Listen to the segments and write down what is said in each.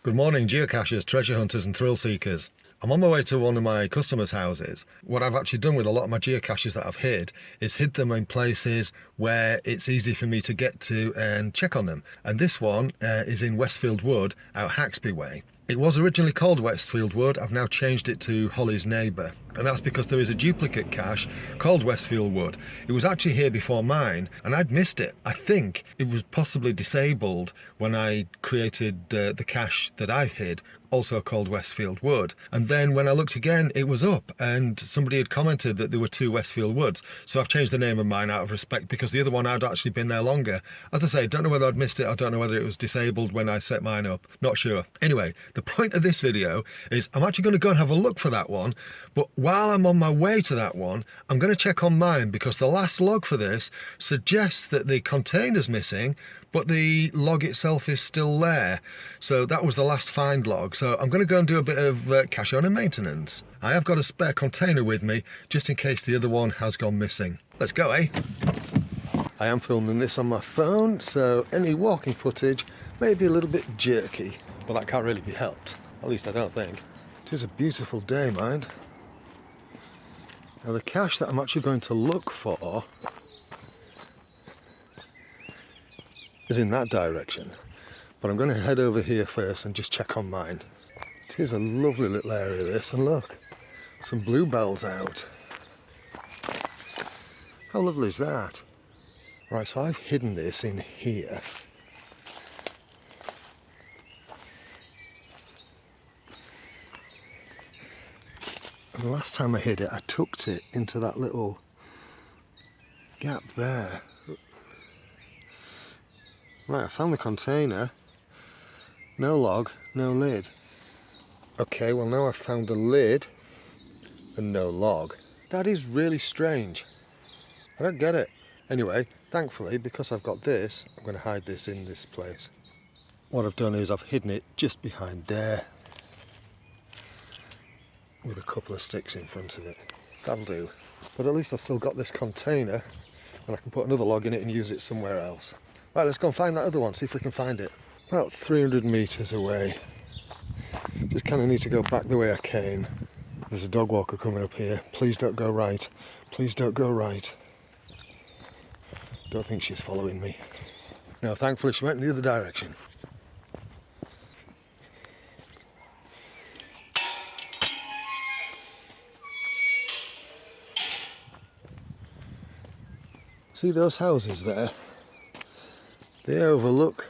Good morning, geocachers, treasure hunters and thrill seekers. I'm on my way to one of my customers' houses. What I've actually done with a lot of my geocaches that I've hid is hid them in places where it's easy for me to get to and check on them. And this one is in Westfield Wood, out Haxby way. It was originally called Westfield Wood. I've now changed it to Holly's Neighbour. And that's because there is a duplicate cache called Westfield Wood. It was actually here before mine and I'd missed it. I think it was possibly disabled when I created the cache that I hid, also called Westfield Wood. And then when I looked again, it was up and somebody had commented that there were two Westfield Woods. So I've changed the name of mine out of respect because the other one had actually been there longer. As I say, don't know whether I'd missed it. I don't know whether it was disabled when I set mine up. Not sure. Anyway, the point of this video is I'm actually going to go and have a look for that one. But while I'm on my way to that one, I'm going to check on mine because the last log for this suggests that the container's missing, but the log itself is still there. So that was the last find log. So I'm going to go and do a bit of cache owner maintenance. I have got a spare container with me just in case the other one has gone missing. Let's go, eh? I am filming this on my phone, so any walking footage may be a little bit jerky, but that can't really be helped. At least I don't think. It is a beautiful day, mind. Now the cache that I'm actually going to look for is in that direction, but I'm going to head over here first and just check on mine. It is a lovely little area, this, and look, some bluebells out. How lovely is that? Right, so I've hidden this in here. And the last time I hid it, I tucked it into that little gap there. Right, I found the container. No log, no lid. Okay, well now I've found a lid and no log. That is really strange. I don't get it. Anyway, thankfully, because I've got this, I'm going to hide this in this place. What I've done is I've hidden it just behind there with a couple of sticks in front of it. That'll do. But at least I've still got this container and I can put another log in it and use it somewhere else. Right, let's go and find that other one, see if we can find it. About 300 meters away. Just kind of need to go back the way I came. There's a dog walker coming up here. Please don't go right. Please don't go right. Don't think she's following me. No, thankfully she went in the other direction. See those houses there? They overlook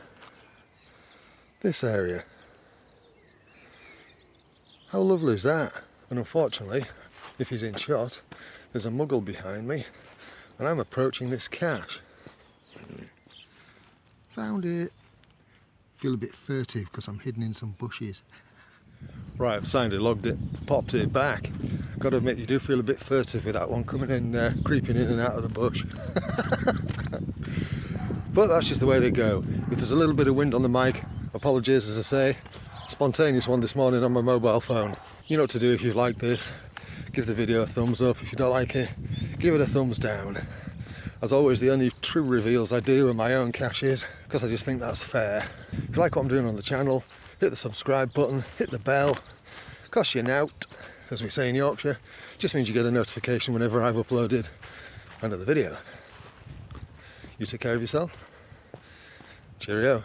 this area. How lovely is that? And unfortunately, if he's in shot, there's a muggle behind me and I'm approaching this cache. Found it. Feel a bit furtive because I'm hidden in some bushes. Right, I've signed it, logged it, popped it back. Got to admit, you do feel a bit furtive with that one coming in, creeping in and out of the bush. But that's just the way they go. If there's a little bit of wind on the mic, apologies, as I say. Spontaneous one this morning on my mobile phone. You know what to do if you like this. Give the video a thumbs up. If you don't like it, give it a thumbs down. As always, the only true reveals I do are my own caches, because I just think that's fair. If you like what I'm doing on the channel, hit the subscribe button, hit the bell. Costs you nout, as we say in Yorkshire. Just means you get a notification whenever I've uploaded another video. You take care of yourself. Cheerio.